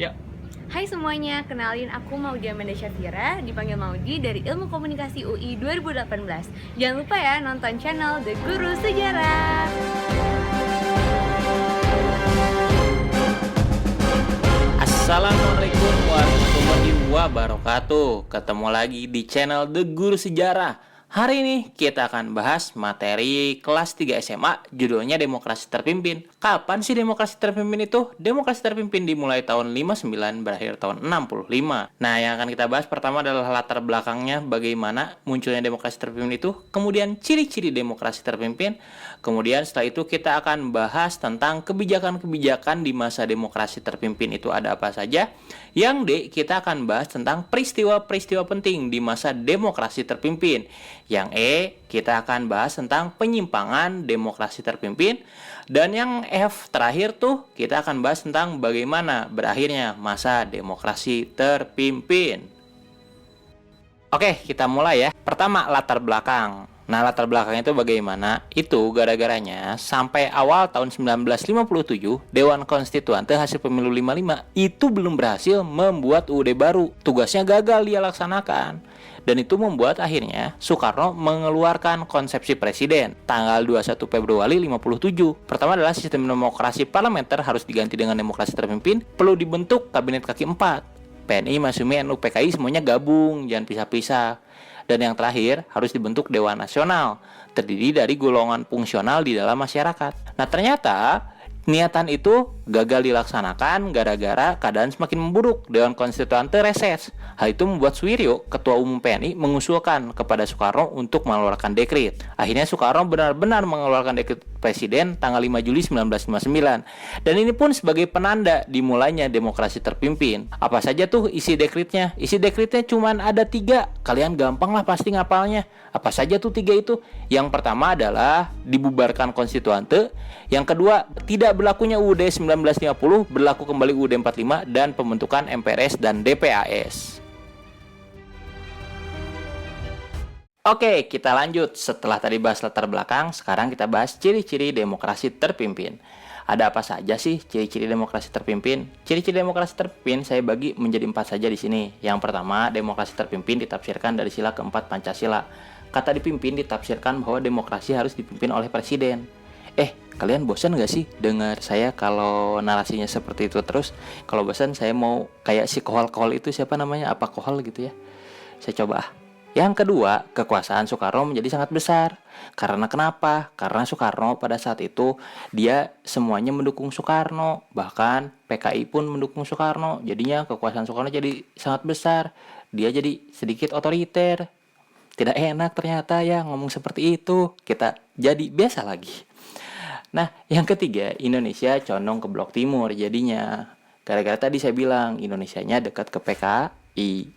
Ya, Hai semuanya, kenalin aku Maudi Amanda Syafira, dipanggil Maudi dari Ilmu Komunikasi UI 2018. Jangan lupa ya nonton channel The Guru Sejarah. Assalamualaikum warahmatullahi wabarakatuh. Ketemu lagi di channel The Guru Sejarah. Hari ini kita akan bahas materi kelas 3 SMA, judulnya Demokrasi Terpimpin. Kapan sih demokrasi terpimpin itu? Demokrasi terpimpin dimulai tahun 59, berakhir tahun 65. Nah, yang akan kita bahas pertama adalah latar belakangnya, bagaimana munculnya demokrasi terpimpin itu, kemudian ciri-ciri demokrasi terpimpin, kemudian setelah itu kita akan bahas tentang kebijakan-kebijakan di masa demokrasi terpimpin itu ada apa saja. Yang D, kita akan bahas tentang peristiwa-peristiwa penting di masa demokrasi terpimpin. Yang E, kita akan bahas tentang penyimpangan demokrasi terpimpin. Dan yang F, terakhir tuh, kita akan bahas tentang bagaimana berakhirnya masa demokrasi terpimpin. Oke, kita mulai ya. Pertama, latar belakang. Nah, latar belakangnya itu bagaimana? Itu gara-garanya sampai awal tahun 1957, Dewan Konstituante hasil pemilu 55 itu belum berhasil membuat UUD baru. Tugasnya gagal dia laksanakan. Dan itu membuat akhirnya Soekarno mengeluarkan konsepsi presiden tanggal 21 Februari 57. Pertama adalah sistem demokrasi parlementer harus diganti dengan demokrasi terpimpin, perlu dibentuk kabinet kaki 4. PNI, Masumi, NU, PKI semuanya gabung, jangan pisah-pisah. Dan yang terakhir, harus dibentuk Dewan Nasional, terdiri dari golongan fungsional di dalam masyarakat. Nah, ternyata niatan itu gagal dilaksanakan gara-gara keadaan semakin memburuk. Dewan Konstituante reses. Hal itu membuat Suwiryo, Ketua Umum PNI, mengusulkan kepada Soekarno untuk mengeluarkan dekret. Akhirnya Soekarno benar-benar mengeluarkan dekret presiden tanggal 5 Juli 1959. Dan ini pun sebagai penanda dimulainya demokrasi terpimpin. Apa saja tuh isi dekretnya? Isi dekretnya cuma ada 3. Kalian gampang lah pasti ngapalnya. Apa saja tuh 3 itu? Yang pertama adalah dibubarkan konstituante. Yang kedua, tidak berlakunya UUD 1950, berlaku kembali UUD 45, dan pembentukan MPRS dan DPAS. Oke, kita lanjut. Setelah tadi bahas latar belakang, sekarang kita bahas ciri-ciri demokrasi terpimpin. Ada apa saja sih ciri-ciri demokrasi terpimpin? Ciri-ciri demokrasi terpimpin saya bagi menjadi 4 saja di sini. Yang pertama, demokrasi terpimpin ditafsirkan dari sila keempat Pancasila. Kata dipimpin ditafsirkan bahwa demokrasi harus dipimpin oleh presiden. Kalian bosan gak sih dengar saya kalau narasinya seperti itu terus? Kalau bosan saya mau kayak si kohol-kohol itu, siapa namanya? Apa kohol gitu ya? Saya coba. Yang kedua, kekuasaan Soekarno menjadi sangat besar. Karena kenapa? Karena Soekarno pada saat itu dia semuanya mendukung Soekarno. Bahkan PKI pun mendukung Soekarno. Jadinya kekuasaan Soekarno jadi sangat besar. Dia jadi sedikit otoriter. Tidak enak ternyata ya ngomong seperti itu. Kita jadi biasa lagi. Nah, yang ketiga, Indonesia condong ke blok timur jadinya. Gara-gara tadi saya bilang Indonesianya dekat ke PKI.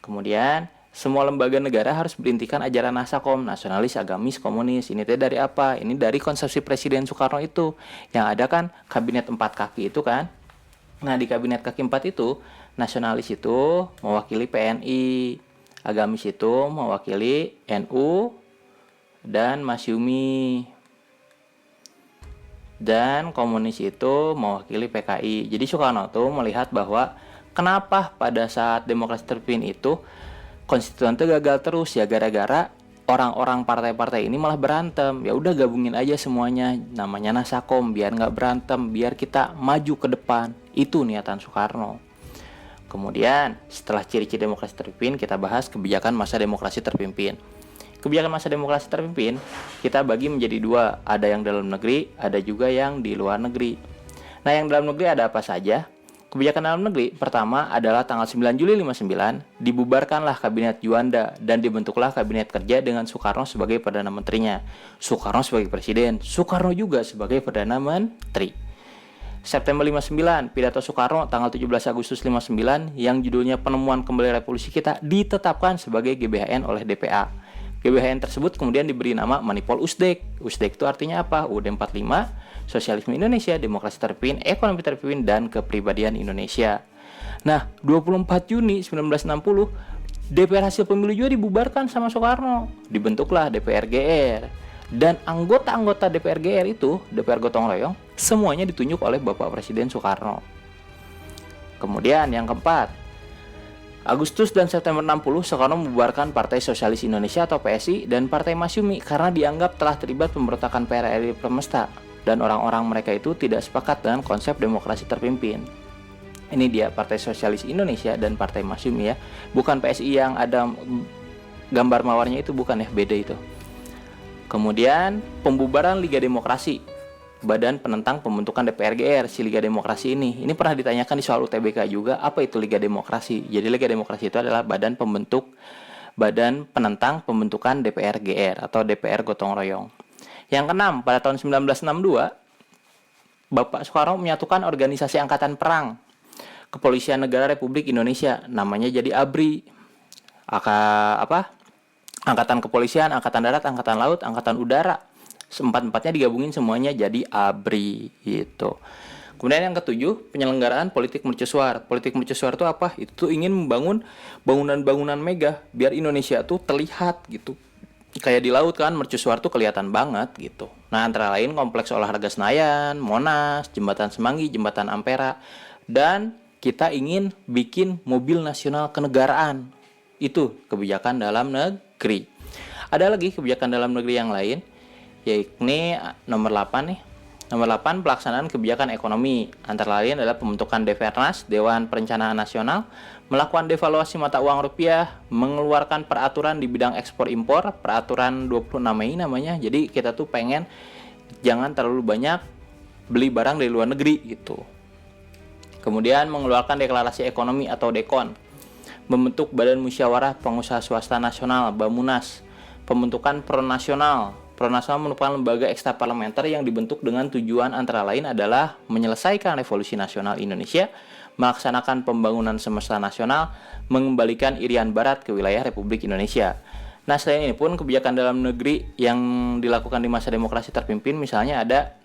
Kemudian, semua lembaga negara harus berintikan ajaran Nasakom, nasionalis, agamis, komunis. Ini dari apa? Ini dari konsepsi Presiden Soekarno itu. Yang ada kan kabinet 4 kaki itu kan. Nah, di kabinet kaki 4 itu, nasionalis itu mewakili PNI, agamis itu mewakili NU dan Masyumi, dan komunis itu mewakili PKI. Jadi Soekarno tuh melihat bahwa kenapa pada saat demokrasi terpimpin itu konstituante gagal terus ya gara-gara orang-orang partai-partai ini malah berantem. Ya udah gabungin aja semuanya, namanya Nasakom, biar nggak berantem, biar kita maju ke depan. Itu niatan Soekarno. Kemudian setelah ciri-ciri demokrasi terpimpin, kita bahas kebijakan masa demokrasi terpimpin. Kebijakan masa demokrasi terpimpin kita bagi menjadi 2, ada yang dalam negeri, ada juga yang di luar negeri. Nah, yang dalam negeri ada apa saja? Kebijakan dalam negeri pertama adalah tanggal 9 Juli 59 dibubarkanlah kabinet Juanda dan dibentuklah kabinet kerja dengan Soekarno sebagai perdana menterinya, Soekarno sebagai presiden, Soekarno juga sebagai perdana menteri. September 59, pidato Soekarno tanggal 17 Agustus 59 yang judulnya Penemuan Kembali Revolusi Kita ditetapkan sebagai GBHN oleh DPA. GBHN tersebut kemudian diberi nama Manipol Usdek. Usdek itu artinya apa? UUD 45, Sosialisme Indonesia, Demokrasi Terpimpin, Ekonomi Terpimpin, dan Kepribadian Indonesia. Nah, 24 Juni 1960, DPR hasil pemilu juga dibubarkan sama Soekarno. Dibentuklah DPR GR. Dan anggota-anggota DPR GR itu, DPR gotong royong, semuanya ditunjuk oleh Bapak Presiden Soekarno. Kemudian yang keempat, Agustus dan September 60, Soekarno membubarkan Partai Sosialis Indonesia atau PSI dan Partai Masyumi karena dianggap telah terlibat pemberontakan PRRI Premesta dan orang-orang mereka itu tidak sepakat dengan konsep demokrasi terpimpin. Ini dia Partai Sosialis Indonesia dan Partai Masyumi ya, bukan PSI yang ada gambar mawarnya itu, bukan ya, beda itu. Kemudian pembubaran Liga Demokrasi, badan penentang pembentukan DPR GR, si Liga Demokrasi ini pernah ditanyakan di soal UTBK juga, apa itu Liga Demokrasi. Jadi Liga Demokrasi itu adalah badan penentang pembentukan DPR GR atau DPR gotong royong. Yang keenam, pada tahun 1962 Bapak Soekarno menyatukan organisasi angkatan perang Kepolisian Negara Republik Indonesia, namanya jadi ABRI. Angkatan Kepolisian, Angkatan Darat, Angkatan Laut, Angkatan Udara. Empat-empatnya digabungin semuanya jadi ABRI gitu. Kemudian yang ketujuh, penyelenggaraan politik mercusuar. Politik mercusuar itu apa? Itu ingin membangun bangunan-bangunan megah biar Indonesia tuh terlihat gitu. Kayak di laut kan, mercusuar tuh kelihatan banget gitu. Nah, antara lain Kompleks Olahraga Senayan, Monas, Jembatan Semanggi, Jembatan Ampera, dan kita ingin bikin mobil nasional kenegaraan. Itu kebijakan dalam negeri. Ada lagi kebijakan dalam negeri yang lain, yakni nomor 8 nih. Nomor 8, pelaksanaan kebijakan ekonomi. Antara lain adalah pembentukan Depernas, Dewan Perencanaan Nasional, melakukan devaluasi mata uang rupiah, mengeluarkan peraturan di bidang ekspor impor, peraturan 26 Mei namanya. Jadi kita tuh pengen jangan terlalu banyak beli barang dari luar negeri gitu. Kemudian mengeluarkan deklarasi ekonomi atau DEKON, membentuk Badan Musyawarah Pengusaha Swasta Nasional, BAMUNAS, pembentukan Pronasional. Pronasional merupakan lembaga ekstraparlementer yang dibentuk dengan tujuan antara lain adalah menyelesaikan revolusi nasional Indonesia, melaksanakan pembangunan semesta nasional, mengembalikan Irian Barat ke wilayah Republik Indonesia. Nah, selain ini pun kebijakan dalam negeri yang dilakukan di masa demokrasi terpimpin, misalnya ada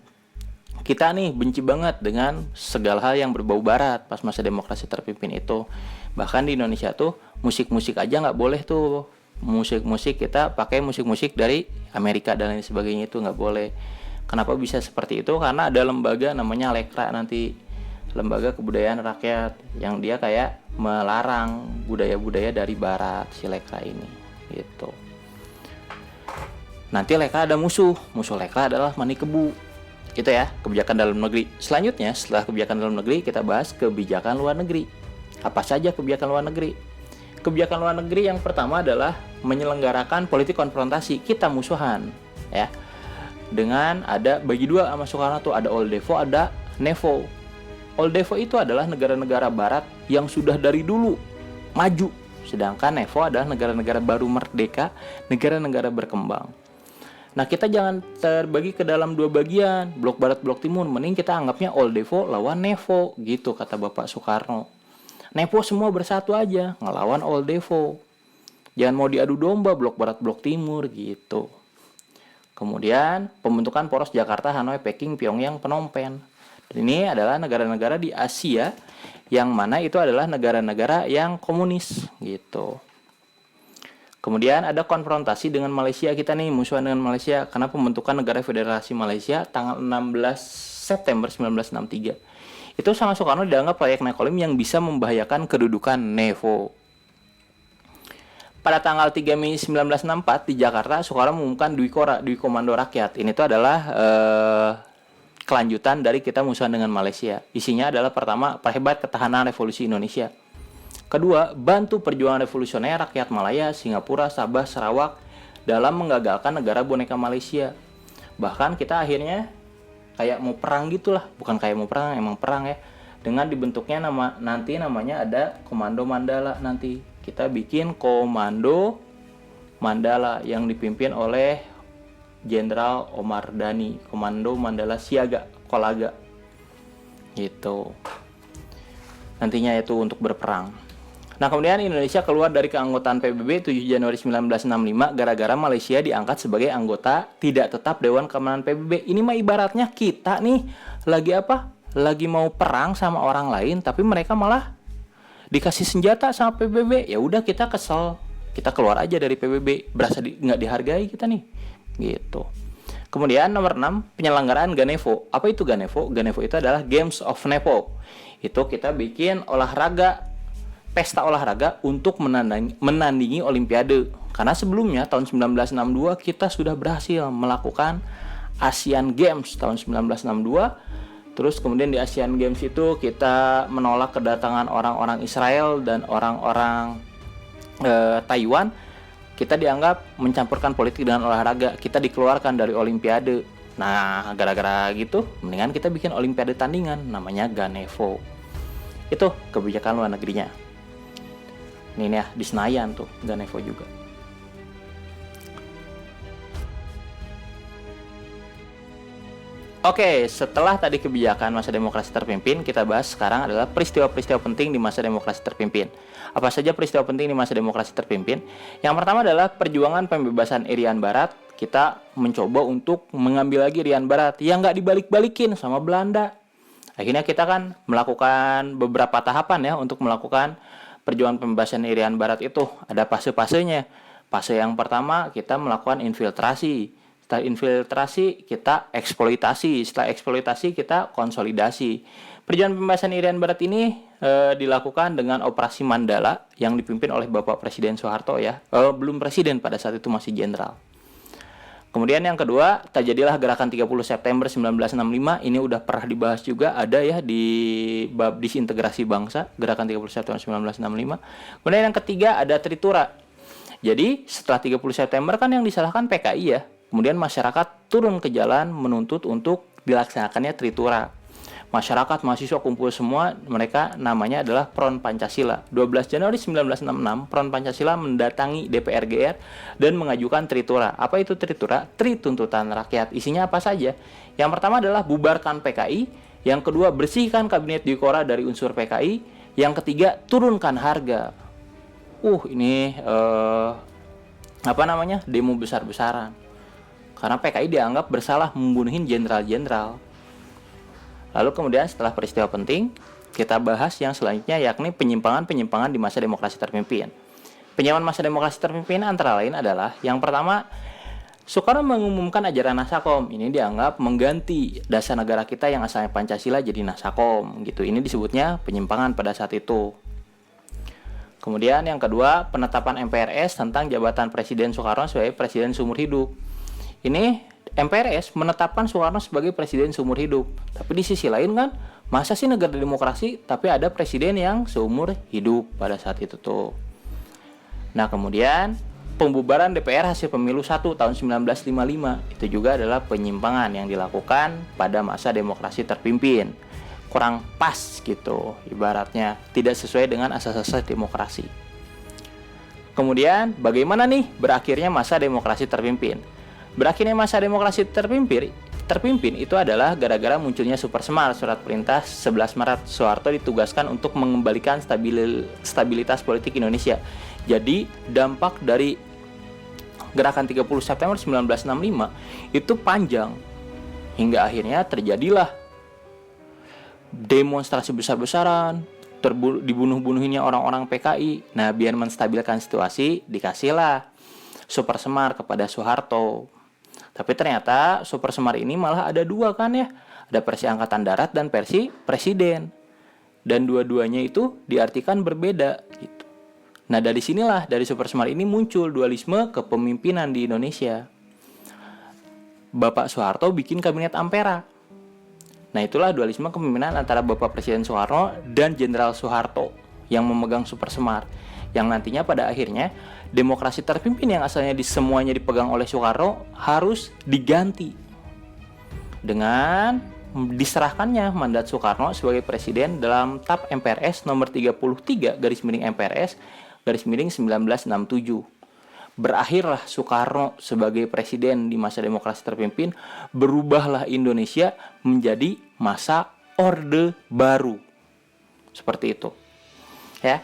kita nih benci banget dengan segala hal yang berbau barat pas masa demokrasi terpimpin itu. Bahkan di Indonesia tuh musik-musik aja nggak boleh tuh. Musik-musik kita pakai musik-musik dari Amerika dan lain sebagainya, itu nggak boleh. Kenapa bisa seperti itu? Karena ada lembaga namanya Lekra nanti, Lembaga Kebudayaan Rakyat, yang dia kayak melarang budaya-budaya dari barat, si Lekra ini gitu. Nanti Lekra ada musuh Lekra adalah Mani Kebu. Itu ya kebijakan dalam negeri. Selanjutnya setelah kebijakan dalam negeri, kita bahas kebijakan luar negeri. Apa saja kebijakan luar negeri? Kebijakan luar negeri yang pertama adalah menyelenggarakan politik konfrontasi, kita musuhan ya. Dengan ada bagi dua sama Soekarno tuh, ada Old Devo, ada Nevo. Old Devo itu adalah negara-negara barat yang sudah dari dulu maju, sedangkan Nevo adalah negara-negara baru merdeka, negara-negara berkembang. Nah, kita jangan terbagi ke dalam dua bagian, blok barat, blok timur. Mending kita anggapnya Old Devo lawan Nevo gitu, kata Bapak Soekarno. Nevo semua bersatu aja ngelawan Old Devo. Jangan mau diadu domba blok barat blok timur gitu. Kemudian pembentukan poros Jakarta, Hanoi, Peking, Pyongyang, Phnom Penh. Dan ini adalah negara-negara di Asia yang mana itu adalah negara-negara yang komunis gitu. Kemudian ada konfrontasi dengan Malaysia, kita nih musuhan dengan Malaysia karena pembentukan Negara Federasi Malaysia tanggal 16 September 1963. Itu sama Soekarno dianggap proyek Nekolim yang bisa membahayakan kedudukan Nevo. Pada tanggal 3 Mei 1964 di Jakarta, Soekarno mengumumkan Dwi Komando Rakyat. Ini tuh adalah kelanjutan dari kita musuhan dengan Malaysia. Isinya adalah pertama, perhebat ketahanan revolusi Indonesia. Kedua, bantu perjuangan revolusioner rakyat Malaya, Singapura, Sabah, Sarawak dalam menggagalkan negara boneka Malaysia. Bahkan kita akhirnya kayak mau perang gitulah, bukan kayak mau perang, emang perang ya. Dengan dibentuknya nanti namanya ada Komando Mandala. Nanti kita bikin Komando Mandala yang dipimpin oleh Jenderal Omar Dhani, Komando Mandala Siaga, Kolaga. Gitu. Nantinya itu untuk berperang. Nah, kemudian Indonesia keluar dari keanggotaan PBB 7 Januari 1965 gara-gara Malaysia diangkat sebagai anggota tidak tetap Dewan Keamanan PBB. Ini mah ibaratnya kita nih lagi apa? Lagi mau perang sama orang lain, tapi mereka malah dikasih senjata sama PBB. Ya udah, kita kesel, kita keluar aja dari PBB. Berasa nggak dihargai kita nih, gitu. Kemudian nomor 6, penyelenggaraan Ganevo. Apa itu Ganevo? Ganevo itu adalah Games of Nevo. itu kita bikin pesta olahraga untuk menandingi Olimpiade. Karena sebelumnya tahun 1962 kita sudah berhasil melakukan Asian Games tahun 1962. Terus kemudian di Asian Games itu kita menolak kedatangan orang-orang Israel dan orang-orang Taiwan. Kita dianggap mencampurkan politik dengan olahraga. Kita dikeluarkan dari Olimpiade. Nah, gara-gara gitu, mendingan kita bikin Olimpiade tandingan, namanya Ganevo. Itu kebijakan luar negerinya. Ini ya, di Senayan tuh, Ganevo juga. Oke, setelah tadi kebijakan masa demokrasi terpimpin, kita bahas sekarang adalah peristiwa-peristiwa penting di masa demokrasi terpimpin. Apa saja peristiwa penting di masa demokrasi terpimpin? Yang pertama adalah perjuangan pembebasan Irian Barat. Kita mencoba untuk mengambil lagi Irian Barat yang nggak dibalik-balikin sama Belanda. Akhirnya kita kan melakukan beberapa tahapan ya untuk melakukan perjuangan pembebasan Irian Barat itu. Ada fase-fasenya. Fase yang pertama kita melakukan infiltrasi. Setelah infiltrasi kita eksploitasi. Setelah eksploitasi kita konsolidasi. Perjuangan pembebasan Irian Barat ini dilakukan dengan Operasi Mandala yang dipimpin oleh Bapak Presiden Soeharto ya. Belum presiden pada saat itu, masih jenderal. Kemudian yang kedua, terjadilah gerakan 30 September 1965. Ini udah pernah dibahas juga, ada ya di bab disintegrasi bangsa, gerakan 30 September 1965. Kemudian yang ketiga ada Tritura. Jadi setelah 30 September kan yang disalahkan PKI ya. Kemudian masyarakat turun ke jalan menuntut untuk dilaksanakannya Tritura. Masyarakat, mahasiswa kumpul semua, mereka namanya adalah Front Pancasila. 12 Januari 1966, Front Pancasila mendatangi DPR GR dan mengajukan Tritura. Apa itu Tritura? Tri tuntutan rakyat. Isinya apa saja? Yang pertama adalah bubarkan PKI, yang kedua bersihkan kabinet Dikora dari unsur PKI, yang ketiga turunkan harga. Ini demo besar-besaran. Karena PKI dianggap bersalah membunuhin jenderal-jenderal. Lalu kemudian setelah peristiwa penting, kita bahas yang selanjutnya yakni penyimpangan-penyimpangan di masa demokrasi terpimpin. Penyimpangan masa demokrasi terpimpin antara lain adalah yang pertama, Soekarno mengumumkan ajaran Nasakom. Ini dianggap mengganti dasar negara kita yang asalnya Pancasila jadi Nasakom gitu. Ini disebutnya penyimpangan pada saat itu. Kemudian yang kedua, penetapan MPRS tentang jabatan Presiden Soekarno sebagai presiden seumur hidup. Ini MPRS menetapkan Soekarno sebagai presiden seumur hidup. Tapi di sisi lain kan, masa sih negara demokrasi tapi ada presiden yang seumur hidup pada saat itu tuh. Nah kemudian pembubaran DPR hasil pemilu 1 tahun 1955. Itu juga adalah penyimpangan yang dilakukan pada masa demokrasi terpimpin. Kurang pas gitu, ibaratnya tidak sesuai dengan asas-asas demokrasi. Kemudian bagaimana nih berakhirnya masa demokrasi terpimpin? Berakhirnya masa demokrasi terpimpin itu adalah gara-gara munculnya Super Semar, surat perintah 11 Maret. Soeharto ditugaskan untuk mengembalikan stabilitas politik Indonesia. Jadi dampak dari gerakan 30 September 1965 itu panjang. Hingga akhirnya terjadilah demonstrasi besar-besaran, dibunuh-bunuhinnya orang-orang PKI. Nah, biar menstabilkan situasi, dikasihlah Super Semar kepada Soeharto. Tapi ternyata Super Semar ini malah ada dua kan ya. Ada versi Angkatan Darat dan versi Presiden. Dan dua-duanya itu diartikan berbeda gitu. Nah dari sinilah, dari Super Semar ini muncul dualisme kepemimpinan di Indonesia. Bapak Soeharto bikin kabinet Ampera. Nah itulah dualisme kepemimpinan antara Bapak Presiden Soekarno dan Jenderal Soeharto yang memegang Super Semar. Yang nantinya pada akhirnya demokrasi terpimpin yang asalnya semuanya dipegang oleh Soekarno harus diganti dengan diserahkannya mandat Soekarno sebagai presiden dalam TAP MPRS nomor 33 /MPRS /1967. Berakhirlah Soekarno sebagai presiden di masa demokrasi terpimpin, berubahlah Indonesia menjadi masa Orde Baru. Seperti itu. Ya.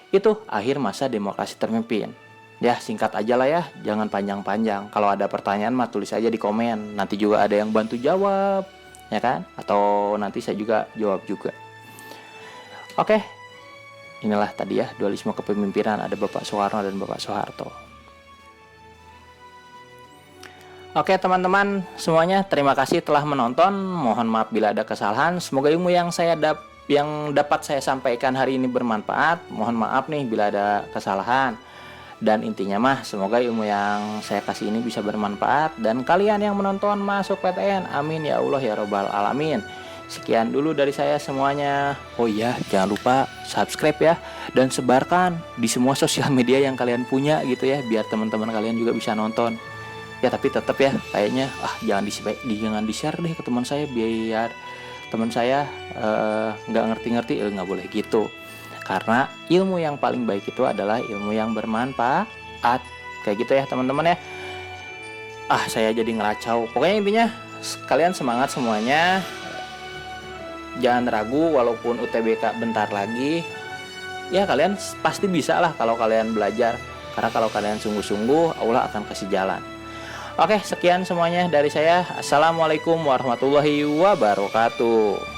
Itu akhir masa demokrasi terpimpin. Ya singkat aja lah ya, jangan panjang-panjang. Kalau ada pertanyaan mah tulis aja di komen. Nanti juga ada yang bantu jawab, ya kan? Atau nanti saya juga jawab juga. Oke, inilah tadi ya dualisme kepemimpinan, ada Bapak Soekarno dan Bapak Soeharto. Oke teman-teman semuanya, terima kasih telah menonton. Mohon maaf bila ada kesalahan. Semoga ilmu yang saya yang dapat saya sampaikan hari ini bermanfaat. Mohon maaf nih bila ada kesalahan. Dan intinya mah semoga ilmu yang saya kasih ini bisa bermanfaat dan kalian yang menonton masuk PTN. Amin ya Allah ya Robbal Alamin. Sekian dulu dari saya semuanya. Oh iya, jangan lupa subscribe ya dan sebarkan di semua sosial media yang kalian punya gitu ya, biar teman-teman kalian juga bisa nonton. Ya tapi tetap ya kayaknya jangan di-share deh ke teman saya, biar teman saya nggak ngerti-ngerti. Nggak boleh gitu. Karena ilmu yang paling baik itu adalah ilmu yang bermanfaat. Kayak gitu ya teman-teman ya. Saya jadi ngeracau. Pokoknya intinya kalian semangat semuanya. Jangan ragu walaupun UTBK bentar lagi. Ya kalian pasti bisa lah kalau kalian belajar. Karena kalau kalian sungguh-sungguh, Allah akan kasih jalan. Oke, sekian semuanya dari saya. Assalamualaikum warahmatullahi wabarakatuh.